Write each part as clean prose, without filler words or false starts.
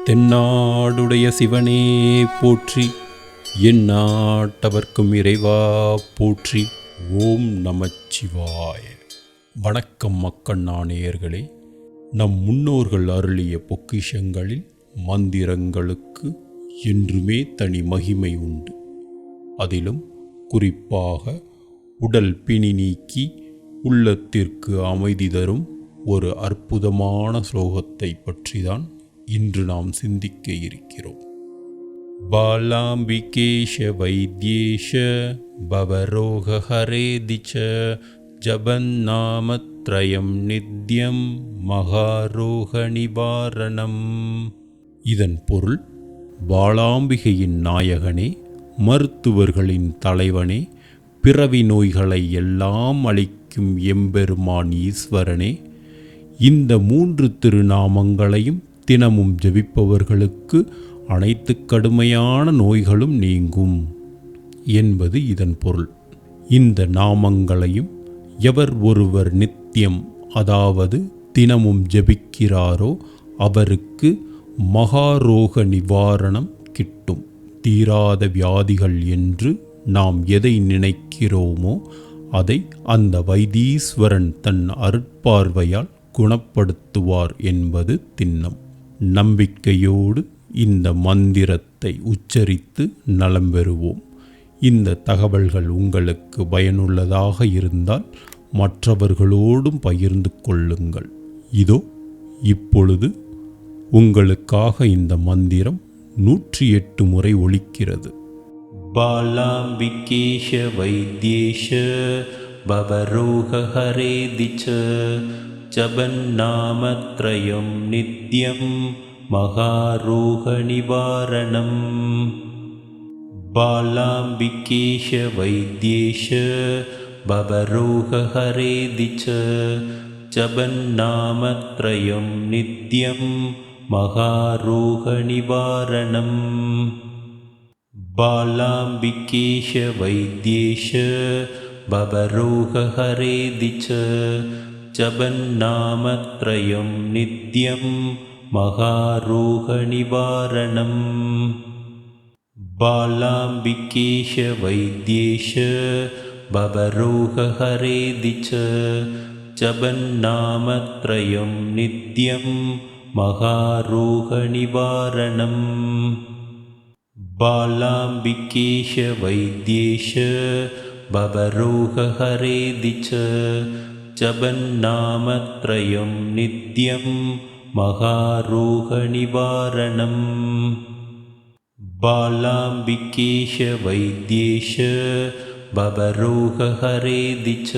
தென்னாடுடைய சிவனே போற்றி, எந்நாட்டவர்க்கும் இறைவா போற்றி. ஓம் நமச்சிவாய. வணக்கம் மக்கண்ணா நேயர்களே. நம் முன்னோர்கள் அருளிய பொக்கிஷங்களில் மந்திரங்களுக்கு என்றுமே தனி மகிமை உண்டு. அதிலும் குறிப்பாக உடல் பிணி நீக்கி உள்ளத்திற்கு அமைதி தரும் ஒரு அற்புதமான ஸ்லோகத்தை பற்றிதான் இன்று நாம் சிந்திக்க இருக்கிறோம். பாலாம்பிகேஷ வைத்யேஷ பவரோக ஹரேதிச்ச ஜபன்னாமத்ரயம் நித்யம் மகாரோக நிவாரணம். இதன் பொருள், பாலாம்பிகையின் நாயகனே, மருத்துவர்களின் தலைவனே, பிறவி நோய்களை எல்லாம் அளிக்கும் எம்பெருமான் ஈஸ்வரனே, இந்த 3 திருநாமங்களையும் தினமும் ஜபிப்பவர்களுக்கு அனைத்து கடுமையான நோய்களும் நீங்கும் என்பது இதன் பொருள். இந்த நாமங்களையும் எவர் ஒருவர் நித்தியம், அதாவது தினமும் ஜபிக்கிறாரோ அவருக்கு மகாரோக நிவாரணம் கிட்டும். தீராத வியாதிகள் என்று நாம் எதை நினைக்கிறோமோ அதை அந்த வைத்தீஸ்வரன் தன் அருட்பார்வையால் குணப்படுத்துவார் என்பது திண்ணம். நம்பிக்கையோடு இந்த மந்திரத்தை உச்சரித்து நலம் பெறுவோம். இந்த தகவல்கள் உங்களுக்கு பயனுள்ளதாக இருந்தால் மற்றவர்களோடும் பகிர்ந்து கொள்ளுங்கள். இதோ இப்பொழுது உங்களுக்காக இந்த மந்திரம் 108 முறை ஒலிக்கிறது. பாலாம்பிகேஷ வைத்யேஷ பவரோக ஹரேதிச்ச ஜபன்னாமத்ரயம் நித்யம் மகாரோக நிவாரணம். பாலாம்பிகேஷ வைத்யேஷ பவரோக ஹரேதிச்ச ஜபன்னாமத்ரயம் நித்யம் மகாரோக நிவாரணம். பாலாம்பிகேஷ வைத்யேஷ பவரோக ஹரேதிச்ச ஜபன்னாமத்ரயம் நித்யம் மகாரோக நிவாரணம். பாலாம்பிகேஷ வைத்யேஷ பவரோக ஹரேதிச்ச ஜபன்னாமத்ரயம் நித்யம் மகாரோக நிவாரணம். பாலாம்பிகேஷ வைத்யேஷ பவரோக ஹரேதிச்ச ஜபன்னாமத்ரயம் நித்யம் மகாரோக நிவாரணம். பாலாம்பிகேஷ வைத்யேஷ பவரோக ஹரேதிச்ச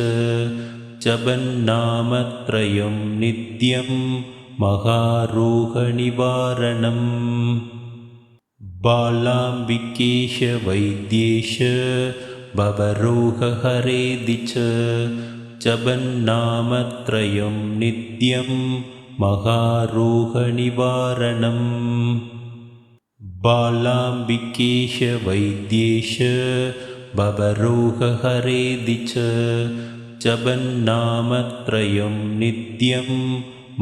ஜபன்னாமத்ரயம் நித்யம் மகாரோக நிவாரணம். பாலாம்பிகேஷ வைத்யேஷ பவரோக ஹரேதிச்ச ஜபன்னாமத்ரயம் நித்யம் மகாரோக நிவாரணம். பாலாம்பிகேஷ வைத்யேஷ பவரோக ஹரேதிச்ச ஜபன்னாமத்ரயம் நித்யம்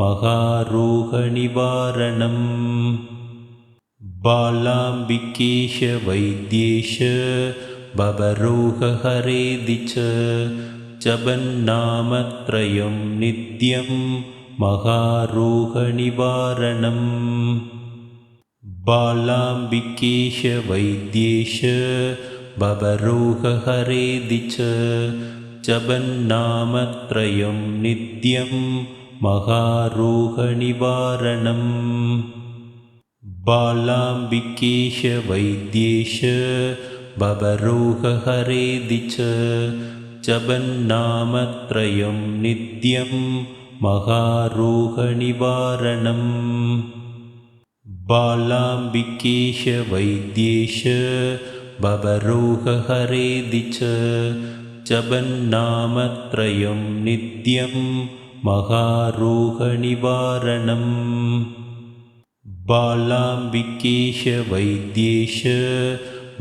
மகாரோக நிவாரணம். பாலாம்பிகேஷ வைத்யேஷ பவரோக ஹரேதிச்ச ஜபன்னாமத்ரயம் நித்யம் மகாரோக நிவாரணம். பாலாம்பிகேஷ வைத்யேஷ பவரோக ஹரேதிச்ச ஜபன்னாமத்ரயம் நித்யம் மகாரோக நிவாரணம். பாலாம்பிகேஷ வைத்யேஷ பவரோக ஹரேதிச்ச ஜபன்னாமத்ரயம் நித்யம் மகாரோக நிவாரணம். பாலாம்பிகேஷ வைத்யேஷ பவரோக ஹரேதிச்ச ஜபன்னாமத்ரயம் நித்யம் மகாரோக நிவாரணம். பாலாம்பிகேஷ வைத்யேஷ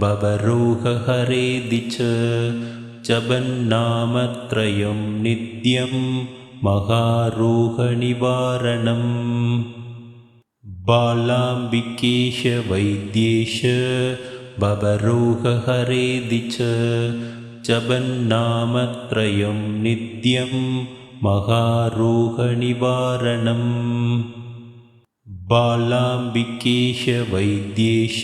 பவரோக ஹரேதிச்ச ஜபன்னாமத்ரயம் நித்யம் மகாரோக நிவாரணம். बालाम्बिकेश वैद्येश भवरोगहरेदि च जपन्नामत्रयं नित्यं महारोगनिवारणम् बालाम्बिकेश वैद्येश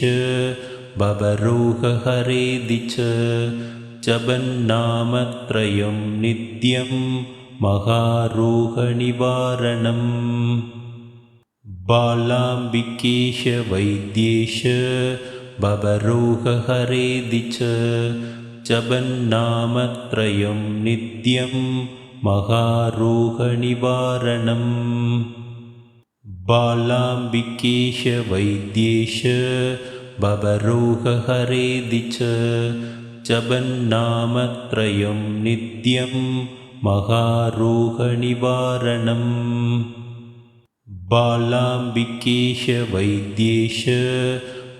भवरोगहरेदि च जपन्नामत्रयं नित्यं महारोगनिवारणम् बालाम्बिकेश वैद्येश भवरोगहरेदि च जपन्नामत्रयं नित्यं महारोगनिवारणम् बालाम्बिकेश वैद्येश भवरोगहरेदि च जपन्नामत्रयं नित्यं महारोगनिवारणम् बालाम्बिकेश वैद्येश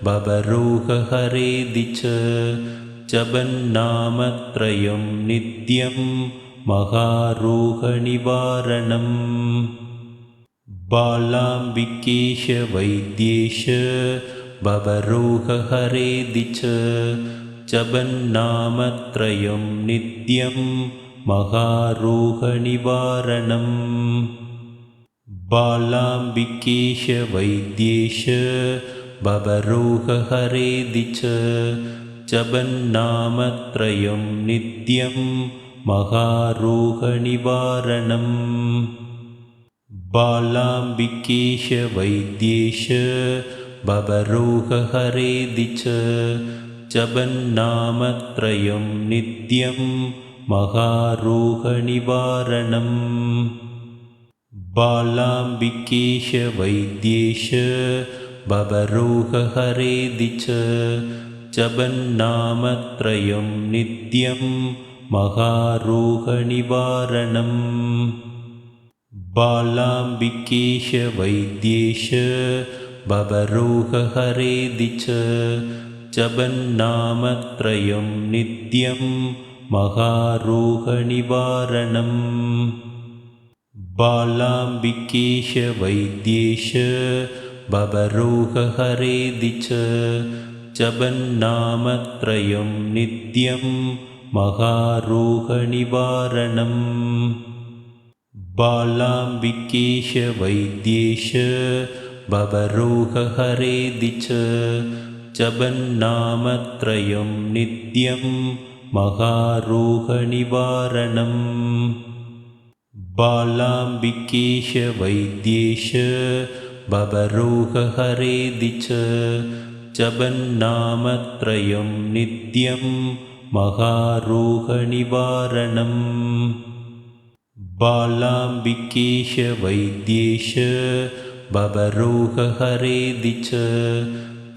भवरोगहरेदि च जपन्नामत्रयं नित्यं महारोगनिवारणम् बालाम्बिकेश वैद्येश भवरोगहरेदि च जपन्नामत्रयं नित्यं महारोगनिवारणम् बालाम्बिकेश वैद्येश भवरोगहरेदि च जपन्नामत्रयं नित्यं महारोगनिवारणम् बालाम्बिकेश वैद्येश भवरोगहरेदि च जपन्नामत्रयं नित्यं महारोगनिवारणम् बालाम्बिकेश वैद्येश भवरोगहरेदि च जपन्नामत्रयं नित्यं महारोगनिवारणम् बालाम्बिकेश वैद्येश भवरोगहरेदि च जपन्नामत्रयं नित्यं महारोगनिवारणम् बालाम्बिकेश वैद्येश भवरोगहरेदि च जपन्नामत्रयं नित्यं महारोगनिवारणम् बालाम्बिकेश वैद्येश भवरोगहरेदि च जपन्नामत्रयं नित्यं महारोगनिवारणम् बालाम्बिकेश वैद्येश भवरोगहरेदि च जपन्नामत्रयं नित्यं महारोगनिवारणम् बालाम्बिकेश वैद्येश भवरोगहरेदि च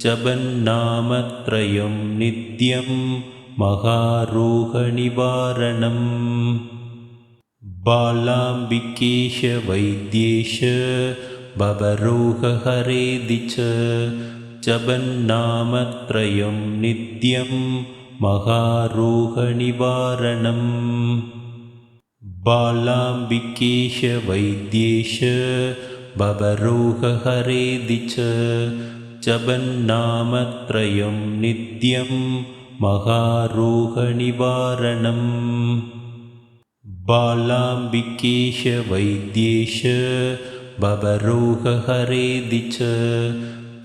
जपन्नामत्रयं नित्यं महारोगनिवारणम् बालाम्बिकेश वैद्येश भवरोगहरेदि च जपन्नामत्रयं नित्यं महारोगनिवारणम् बालाम्बिकेश वैद्येश भवरोगहरेदि च जपन्नामत्रयं नित्यं महारोगनिवारणम् बालाम्बिकेश वैद्येश भवरोगहरेदि च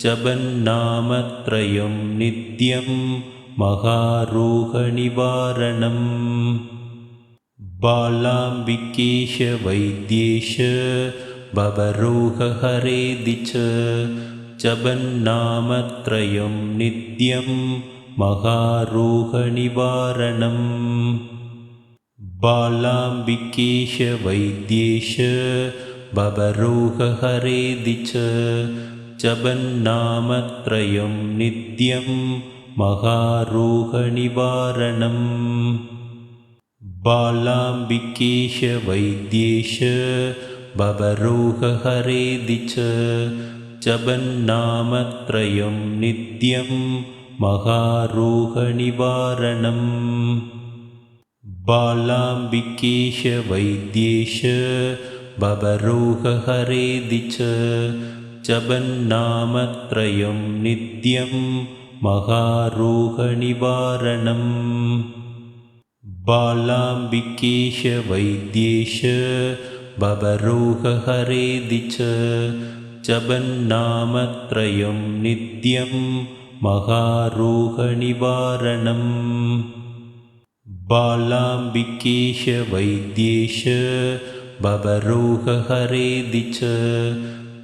जपन्नामत्रयं नित्यं महारोगनिवारणम् बालाम्बिकेश वैद्येश भवरोगहरेदि च जपन्नामत्रयं नित्यं महारोगनिवारणम् बालाम्बिकेश वैद्येश भवरोगहरेदि च जपन्नामत्रयं नित्यं महारोगनिवारणम् बालाम्बिकेश वैद्येश भवरोगहरेदि च जपन्नामत्रयं नित्यं महारोगनिवारणम् बालाम्बिकेश वैद्येश भवरोगहरेदि च जपन्नामत्रयं नित्यं महारोगनिवारणम् बालाम्बिकेश वैद्येश भवरोगहरेदि च जपन्नामत्रयं नित्यं महारोगनिवारणम् बालाम्बिकेश वैद्येश भवरोगहरेदि च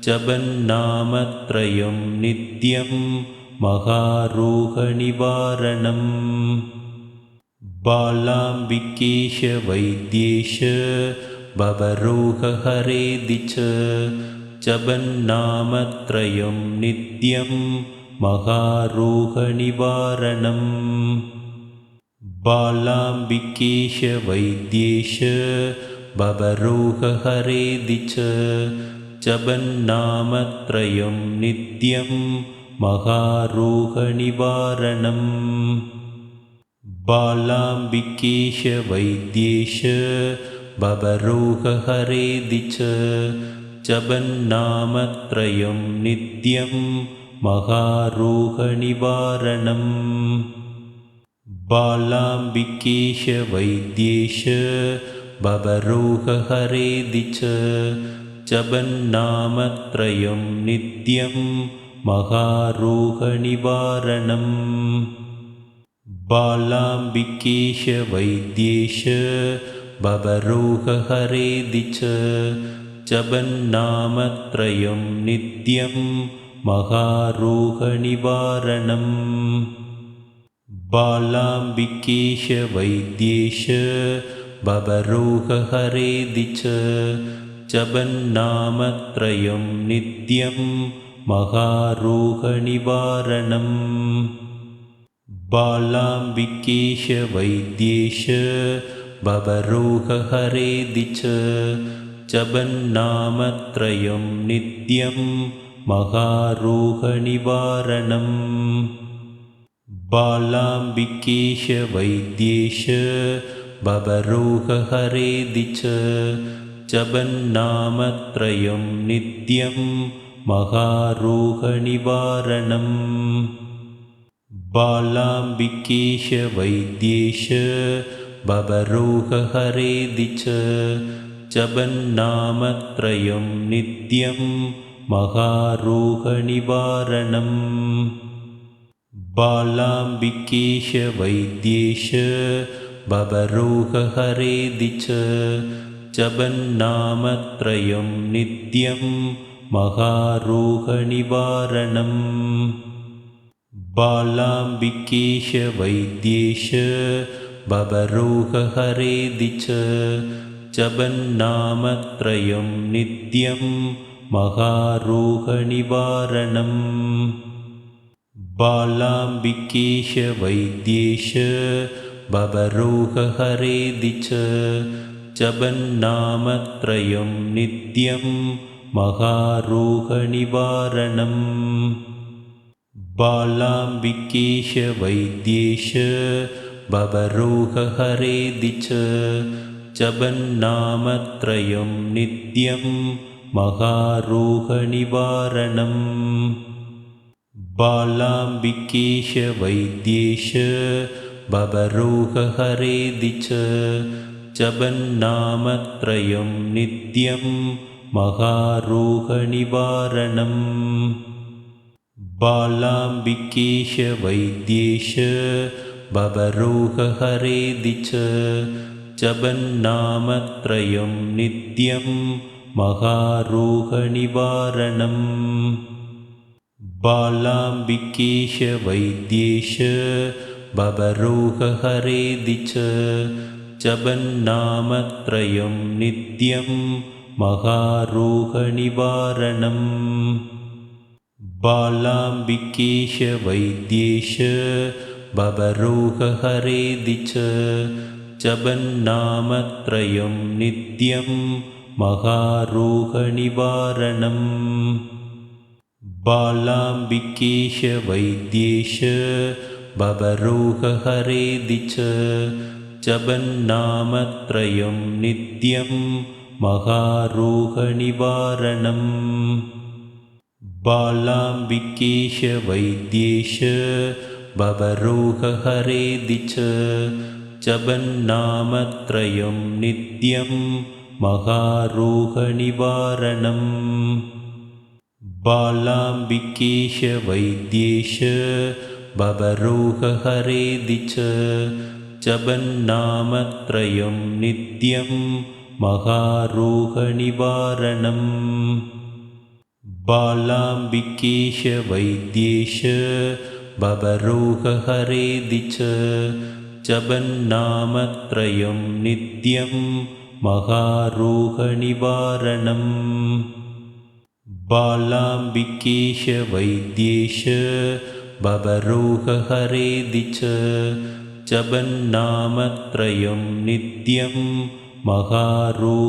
जपन्नामत्रयं नित्यं महारोगनिवारणम् बालाम्बिकेश वैद्येश भवरोगहरेदि च जपन्नामत्रयं नित्यं महारोगनिवारणम् बालाम्बिकेश वैद्येश भवरोगहरेदि च जपन्नामत्रयं नित्यं महारोगनिवारणम् बालाम्बिकेश वैद्येश भवरोगहरेदि च जपन्नामत्रयं नित्यं महारोगनिवारणम् बालाम्बिकेश वैद्येश भवरोगहरेदि च जपन्नामत्रयं नित्यं महारोगनिवारणम् बालाम्बिकेश वैद्येश भवरोगहरेदि च जपन्नामत्रयं नित्यं महारोगनिवारणम् बालाम्बिकेश वैद्येश भवरोगहरेदि च जपन्नामत्रयं नित्यं महारोगनिवारणम् बालाम्बिकेश वैद्येश भवरोगहरेदि च जपन्नामत्रयं नित्यं महारोगनिवारणम् बालाम्बिकेश वैद्येश भवरोगहरेदि च जपन्नामत्रयं नित्यं महारोगनिवारणम् बालाम्बिकेश वैद्येश भवरोगहरेदि च जपन्नामत्रयं नित्यं महारोगनिवारणम् बालाम्बिकेश वैद्येश भवरोगहरेदि च जपन्नामत्रयं नित्यं महारोगनिवारणम् बालाम्बिकेश वैद्येश भवरोगहरेदि च जपन्नामत्रयं नित्यं महारोगनिवारणम् बालाम्बिकेश वैद्येश भवरोगहरेदि च जपन्नामत्रयं नित्यं महारोगनिवारणम् बालाम्बिकेश वैद्येश भवरोगहरेदि च जपन्नामत्रयं नित्यं महारोगनिवारणम् बालाम्बिकेश वैद्येश भवरोगहरेदि च जपन्नामत्रयं नित्यं महारोगनिवारणम् बालाम्बिकेश वैद्येश भवरोगहरेदि च जपन्नामत्रयं नित्यं महारोगनिवारणम् बालाम्बिकेश वैद्येश भवरोगहरेदि च जपन्नामत्रयं नित्यं महारोगनिवारणम् बालाम्बिकेश वैद्येश भवरोगहरेदि च जपन्नामत्रयं नित्यं महारोगनिवारणम् बालाम्बिकेश वैद्येश भवरोगहरेदि च जपन्नामत्रयं नित्यं महारोगनिवारणम् बालाम्बिकेश वैद्येश भवरोगहरेदि च जपन्नामत्रयं नित्यं महारोगनिवारणम् बालाम्बिकेश वैद्येश भवरोगहरेदि च जपन्नामत्रयं नित्यं महारोगनिवारणम् बालाम्बिकेश वैद्येश भवरोगहरेदि च जपन्नामत्रयं नित्यं महारोगनिवारणम् बालाम्बिकेश वैद्येश भवरोगहरेदि च जपन्नामत्रयं नित्यं महारोगनिवारणम्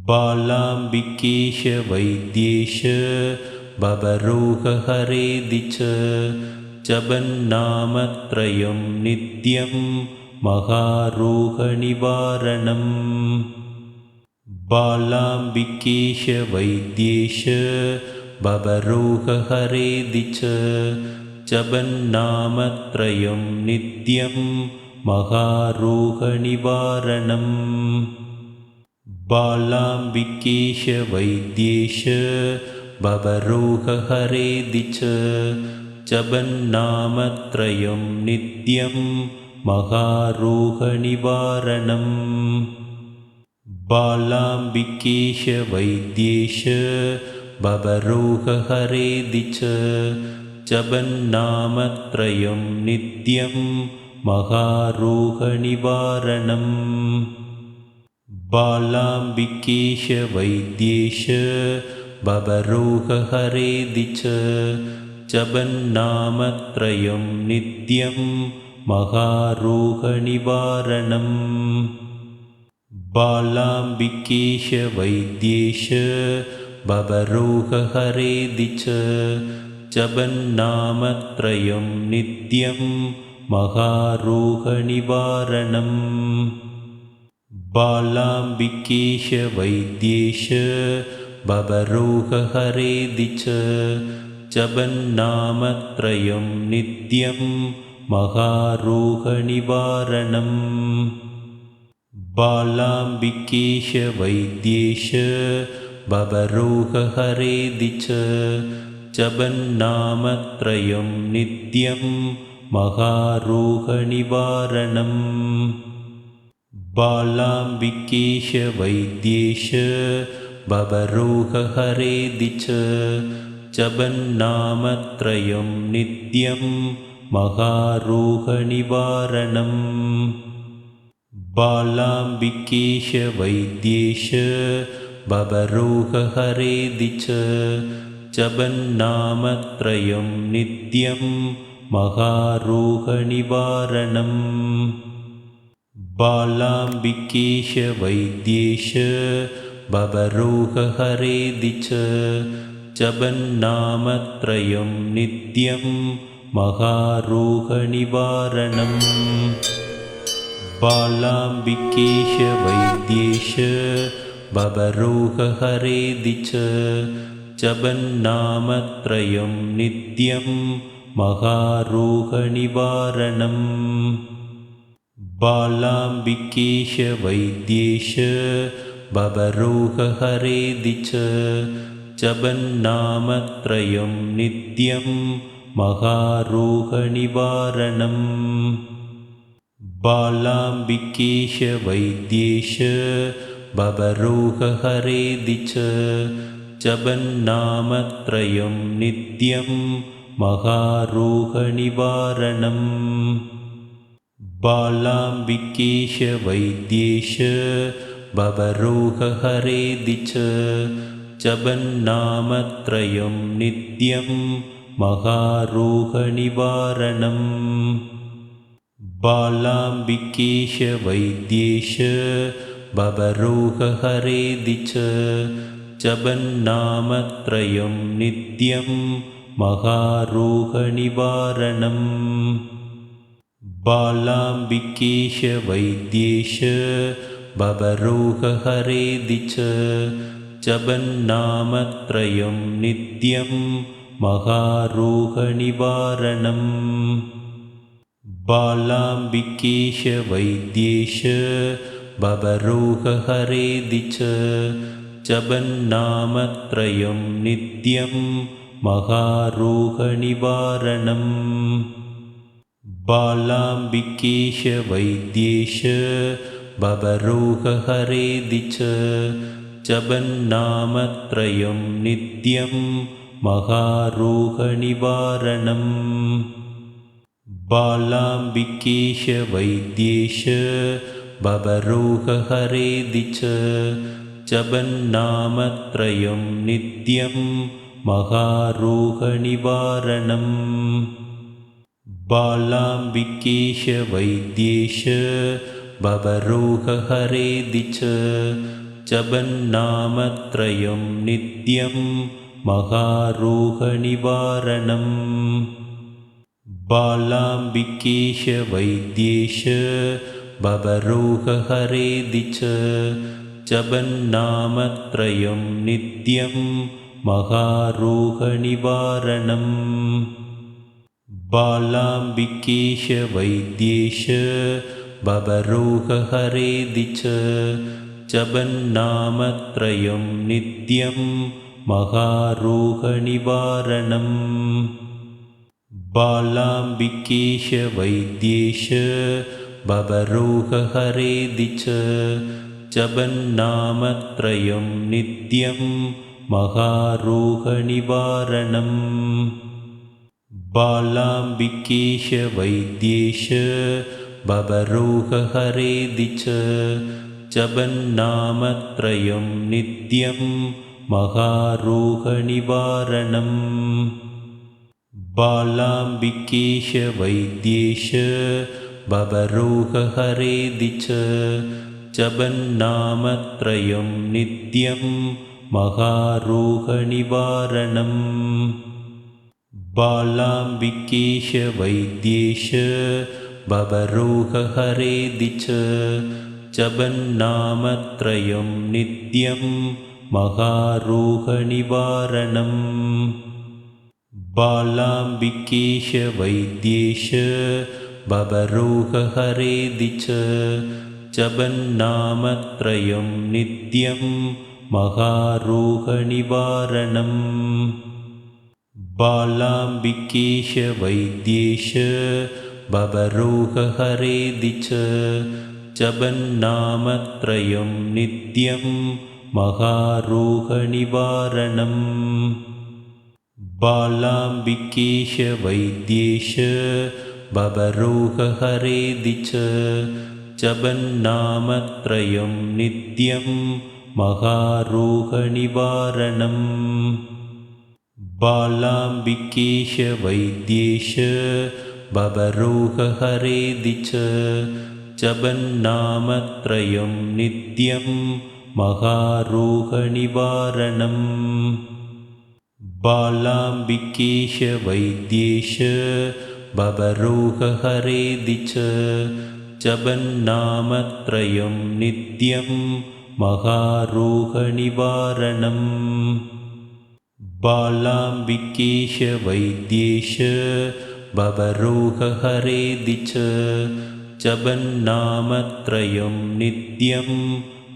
बालाम्बिकेश वैद्येश भवरोगहरेदि च जपन्नामत्रयं नित्यं महारोगनिवारणम् बालाम्बिकेश वैद्येश भवरोगहरेदि च जपन्नामत्रयं नित्यं महारोगनिवारणम् बालाम्बिकेश वैद्येश भवरोगहरेदि च जपन्नामत्रयं नित्यं महारोगनिवारणम् बालाम्बिकेश वैद्येश भवरोगहरेदि च जपन्नामत्रयं नित्यं महारोगनिवारणम् बालाम्बिकेश वैद्येश भवरोगहरेदि च जपन्नामत्रयं नित्यं महारोगनिवारणम् बालाम्बिकेश वैद्येश भवरोगहरेदि च जपन्नामत्रयं नित्यं महारोगनिवारणम् बालाम्बिकेश वैद्येश भवरोगहरेदि च जपन्नामत्रयं नित्यं महारोगनिवारणम् बालाम्बिकेश वैद्येश भवरोगहरेदि च जपन्नामत्रयं नित्यं महारोगनिवारणम् बालाम्बिकेश वैद्येश भवरोगहरेदि च जपन्नामत्रयं नित्यं महारोगनिवारणम् बालाम्बिकेश वैद्येश भवरोगहरेदि च जपन्नामत्रयं नित्यं महारोगनिवारणम् बालाम्बिकेश वैद्येश भवरोगहरेदि च जपन्नामत्रयं नित्यं महारोगनिवारणम् बालाम्बिकेश वैद्येश भवरोगहरेदि च जपन्नामत्रयं नित्यं महारोगनिवारणम् बालाम्बिकेश वैद्येश भवरोगहरेदि च जपन्नामत्रयं नित्यं महारोगनिवारणम् बालाम्बिकेश वैद्येश भवरोगहरेदि च जपन्नामत्रयं नित्यं महारोगनिवारणम् बालाम्बिकेश वैद्येश भवरोगहरेदि च जपन्नामत्रयं नित्यं महारोगनिवारणम् बालाम्बिकेश वैद्येश भवरोगहरेदि च जपन्नामत्रयं नित्यं महारोगनिवारणम् बालाम्बिकेश वैद्येश भवरोगहरेदि च जपन्नामत्रयं नित्यं महारोगनिवारणम् बालाम्बिकेश वैद्येश भवरोगहरेदि च जपन्नामत्रयं नित्यं महारोगनिवारणम् बालाम्बिकेश वैद्येश भवरोगहरेदि च जपन्नामत्रयं नित्यं महारोगनिवारणम् बालाम्बिकेश वैद्येश भवरोगहरेदि च जपन्नामत्रयं नित्यं महारोगनिवारणम् बालाम्बिकेश वैद्येश भवरोगहरेदि च जपन्नामत्रयं नित्यं महारोगनिवारणम् बालाम्बिकेश वैद्येश भवरोगहरेदि च जपन्नामत्रयं नित्यं महारोगनिवारणम् बालाम्बिकेश वैद्येश भवरोगहरेदि च जपन्नामत्रयं नित्यं महारोगनिवारणम् बालाम्बिकेश वैद्येश भवरोगहरेदि च जपन्नामत्रयं नित्यं महारोगनिवारणम् बालाम्बिकेश वैद्येश भवरोगहरेदि च जपन्नामत्रयं नित्यं महारोगनिवारणम् बालाम्बिकेश वैद्येश भवरोगहरेदि च जपन्नामत्रयं नित्यं महारोगनिवारणम् बालाम्बिकेश वैद्येश भवरोगहरेदि च जपन्नामत्रयं नित्यं महारोगनिवारणम् बालाम्बिकेश वैद्येश भवरोगहरेदि च जपन्नामत्रयं नित्यं महारोगनिवारणम् बालाम्बिकेश वैद्येश भवरोगहरेदि च जपन्नामत्रयं नित्यं महारोगनिवारणम् बालाम्बिकेश वैद्येश भवरोगहरेदि च जपन्नामत्रयं नित्यं महारोगनिवारणम् बालाम्बिकेश वैद्येश भवरोगहरेदि च जपन्नामत्रयं नित्यं महारोगनिवारणम् बालाम्बिकेश वैद्येश भवरोगहरेदि च जपन्नामत्रयं नित्यं महारोगनिवारणम् बालाम्बिकेश वैद्येश भवरोगहरेदि च जपन्नामत्रयं नित्यं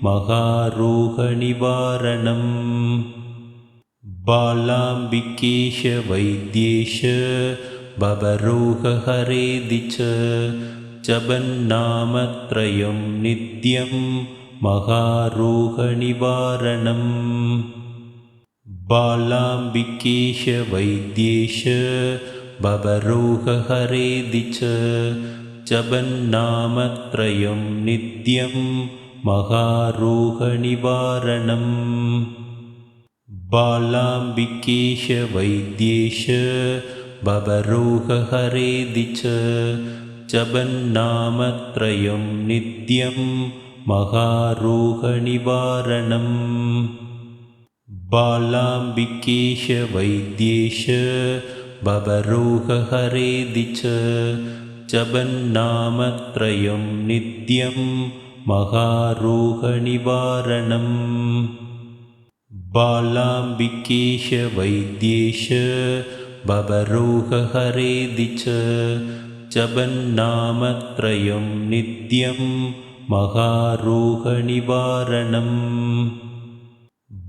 महारोगनिवारणम् बालाम्बिकेश वैद्येश भवरोगहरेदि च जपन्नामत्रयं नित्यं महारोगनिवारणम् बालाम्बिकेश वैद्येश भवरोगहरेदि च जपन्नामत्रयं नित्यं महारोगनिवारणम् बालाम्बिकेश वैद्येश भवरोगहरेदि च जपन्नामत्रयं नित्यं महारोगनिवारणम् बालाम्बिकेश वैद्येश भवरोगहरेदि च जपन्नामत्रयं नित्यं महारोगनिवारणम् बालाम्बिकेश वैद्येश भवरोगहरेदि च जपन्नामत्रयं नित्यं महारोगनिवारणम्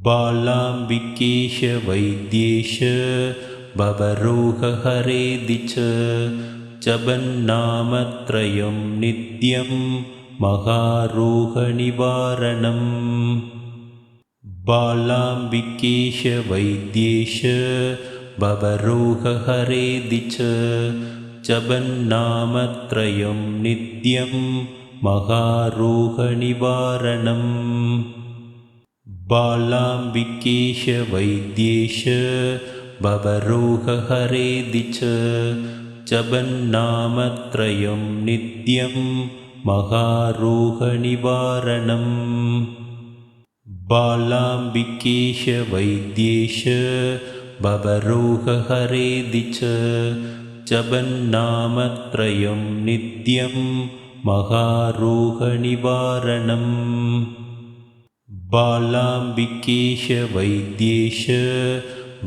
बालाम्बिकेश वैद्येश भवरोगहरेदि च जपन्नामत्रयं नित्यं महारोगनिवारणम् बालाम्बिकेश वैद्येश भवरोगहरेदि च जपन्नामत्रयं नित्यं महारोगनिवारणम् बालाम्बिकेश वैद्येश भवरोगहरेदि च जपन्नामत्रयं नित्यं महारोगनिवारणम् बालाम्बिकेश वैद्येश भवरोगहरेदि च जपन्नामत्रयं नित्यं महारोगनिवारणम् बालाम्बिकेश वैद्येश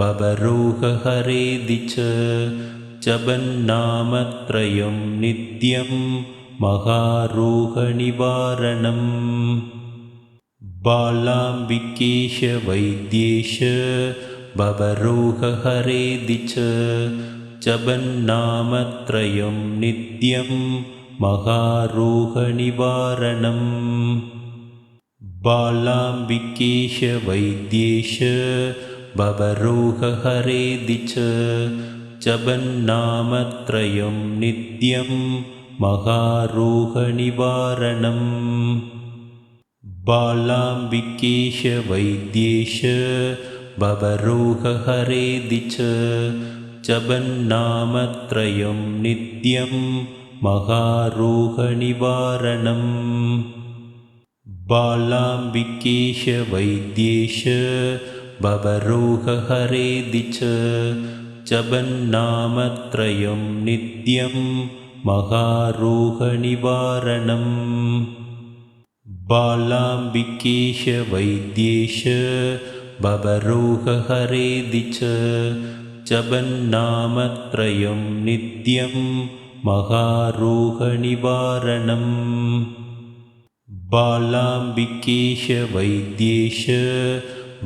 भवरोगहरेदि च जपन्नामत्रयं नित्यं महारोगनिवारणम् बालाम्बिकेश वैद्येश भवरोगहरेदि च जपन्नामत्रयं नित्यं महारोगनिवारणम् बालाम्बिकेश वैद्येश भवरोगहरेदि च जपन्नामत्रयं नित्यं महारोगनिवारणम् बालाम्बिकेश वैद्येश भवरोगहरेदि च जपन्नामत्रयं नित्यं महारोगनिवारणम् बालाम्बिकेश वैद्येश भवरोगहरेदि च जपन्नामत्रयं नित्यं महारोगनिवारणम् बालाम्बिकेश वैद्येश भवरोगहरेदि च जपन्नामत्रयं नित्यं महारोगनिवारणम् बालाम्बिकेश वैद्येश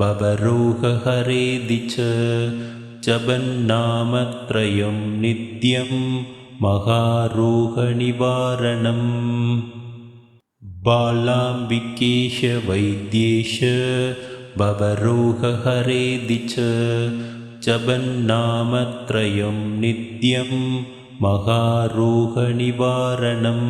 भवरोगहरेदि च जपन्नामत्रयं नित्यं महारोगनिवारणम् बालाम्बिकेश वैद्येश भवरोगहरेदि च जपन्नामत्रयं नित्यं महारोगनिवारणम्